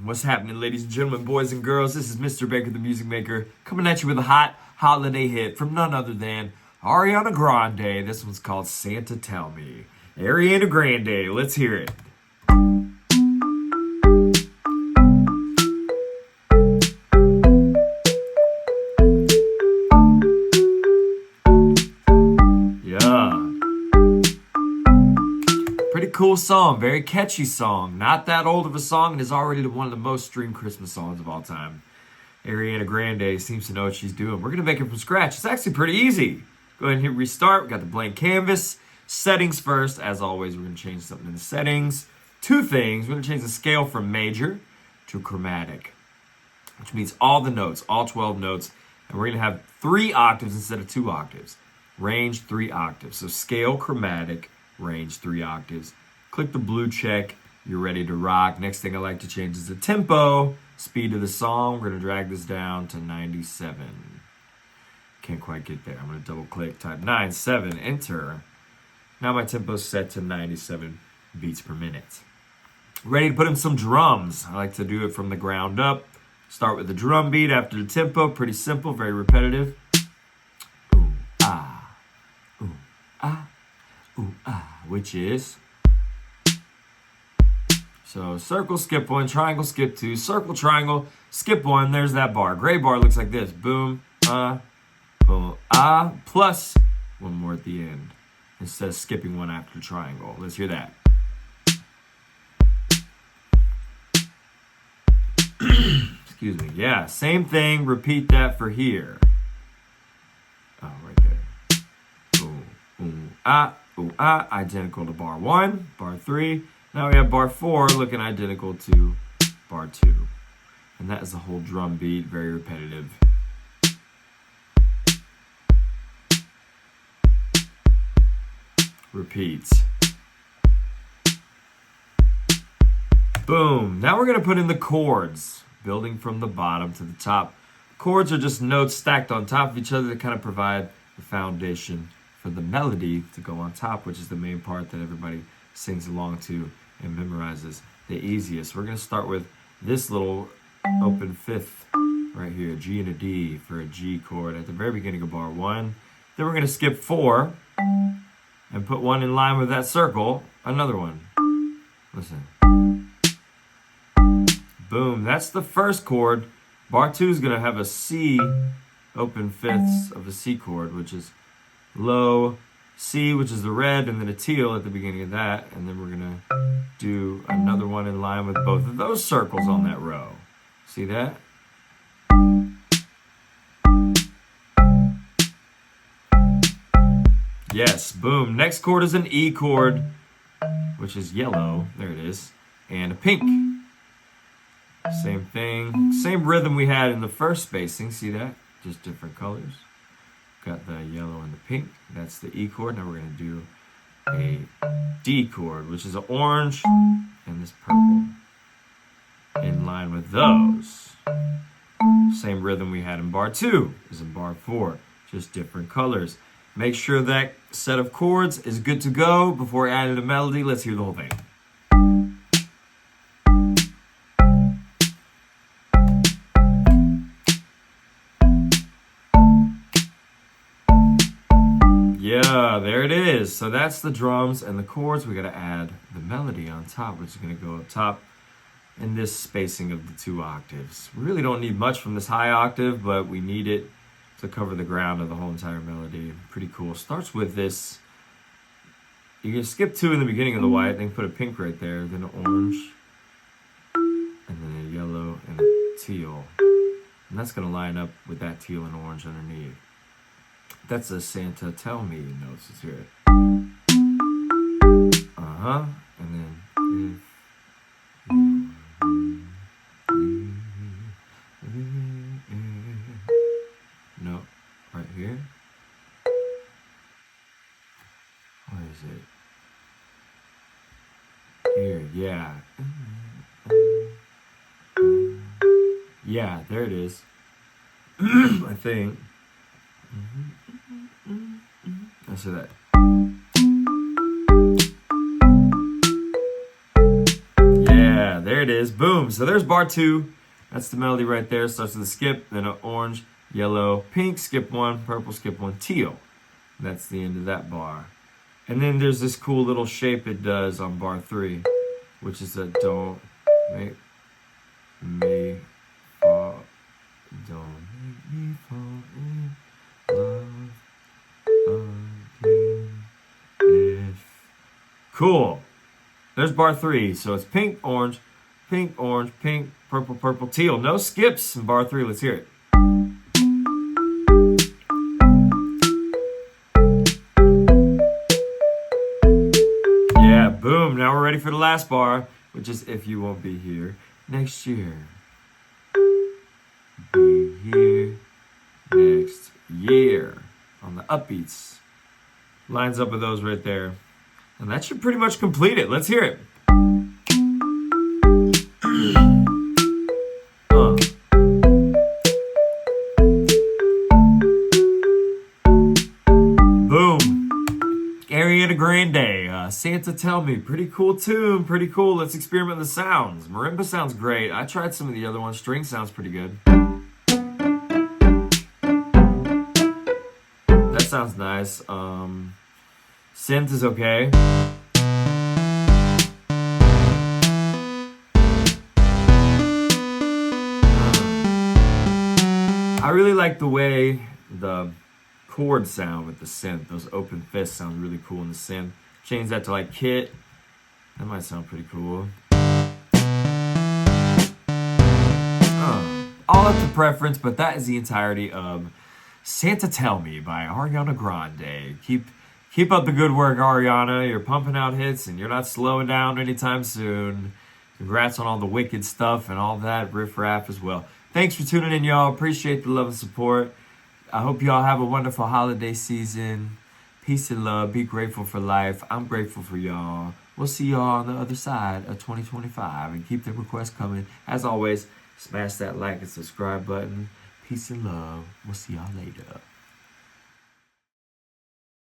What's happening, ladies and gentlemen, boys and girls? This is Mr. Baker, the Music Maker, coming at you with a hot holiday hit from none other than Ariana Grande. This one's called Santa Tell Me. Ariana Grande, let's hear it. Pretty cool song, very catchy song. Not that old of a song, and is already one of the most streamed Christmas songs of all time. Ariana Grande seems to know what she's doing. We're gonna make it from scratch. It's actually pretty easy. Go ahead and hit restart. We got the blank canvas. Settings first. As always, we're gonna change something in the settings. Two things. We're gonna change the scale from major to chromatic, which means all the notes, all 12 notes, and we're gonna have 3 octaves instead of 2 octaves. Range 3 octaves. So scale chromatic. Range 3 octaves. Click the blue check. You're ready to rock. Next thing I like to change is the tempo, speed of the song. We're going to drag this down to 97. Can't quite get there. I'm going to double click, type 97, enter. Now my tempo's set to 97 beats per minute. Ready to put in some drums. I like to do it from the ground up. Start with the drum beat after the tempo. Pretty simple, very repetitive. Ooh, ah, ooh, ah. Ooh, ah, which is, so circle, skip 1, triangle, skip 2, circle, triangle, skip 1, there's that bar. Gray bar looks like this, boom, plus one more at the end, instead of skipping one after the triangle. Let's hear that. Excuse me, yeah, same thing, repeat that for here. Oh, right there. Ooh, ah, identical to bar 1, bar 3. Now we have bar 4 looking identical to bar 2. And that is the whole drum beat, very repetitive. Repeats. Boom. Now we're going to put in the chords, building from the bottom to the top. Chords are just notes stacked on top of each other that kind of provide the foundation for the melody to go on top, which is the main part that everybody sings along to and memorizes the easiest. We're going to start with this little open fifth right here, G and a D for a G chord at the very beginning of bar 1. Then we're going to skip 4 and put one in line with that circle, another one. Listen. Boom, that's the first chord. Bar 2 is going to have a C, open fifths of a C chord, which is low C, which is the red, and then a teal at the beginning of that. And then we're going to do another one in line with both of those circles on that row. See that? Yes, boom. Next chord is an E chord, which is yellow. There it is. And a pink. Same thing. Same rhythm we had in the first spacing. See that? Just different colors. Got the yellow and the pink. That's the E chord. Now we're going to do a D chord, which is an orange and this purple. In line with those. Same rhythm we had in bar 2 is in bar 4. Just different colors. Make sure that set of chords is good to go before adding a melody. Let's hear the whole thing. Yeah, there it is. So that's the drums and the chords. We got to add the melody on top, which is going to go up top in this spacing of the 2 octaves. We really don't need much from this high octave, but we need it to cover the ground of the whole entire melody. Pretty cool. Starts with this. You can skip 2 in the beginning of the white, then put a pink right there, then an orange, and then a yellow and a teal. And that's going to line up with that teal and orange underneath. That's a Santa Tell Me notes. Let's hear it. Uh-huh. And then no, right here. Where is it? Here, yeah. Yeah, there it is. I think. Let's hear that. Yeah, Yeah, there it is. Boom. So there's bar 2. That's the melody right there. Starts with a skip, then an orange, yellow, pink, skip 1, purple, skip 1, teal. That's the end of that bar. And then there's this cool little shape it does on bar 3, which is a don't make me fall, don't make me fall in love again. If cool. There's bar 3. So it's pink, orange, pink, purple, purple, teal. No skips in bar 3. Let's hear it. Yeah, boom. Now we're ready for the last bar, which is if you won't be here next year. Be here next year on the upbeats. Lines up with those right there. And that should pretty much complete it. Let's hear it. Boom. Ariana Grande, Santa Tell Me. Pretty cool tune, pretty cool. Let's experiment with the sounds. Marimba sounds great. I tried some of the other ones. String sounds pretty good. That sounds nice. Synth is okay. I really like the way the chord sound with the synth. Those open fists sound really cool in the synth. Change that to like Kit. That might sound pretty cool. All up to preference, but that is the entirety of Santa Tell Me by Ariana Grande. Keep up the good work, Ariana. You're pumping out hits and you're not slowing down anytime soon. Congrats on all the wicked stuff and all that riff-raff as well. Thanks for tuning in, y'all. Appreciate the love and support. I hope y'all have a wonderful holiday season. Peace and love. Be grateful for life. I'm grateful for y'all. We'll see y'all on the other side of 2025. And keep the requests coming. As always, smash that like and subscribe button. Peace and love. We'll see y'all later.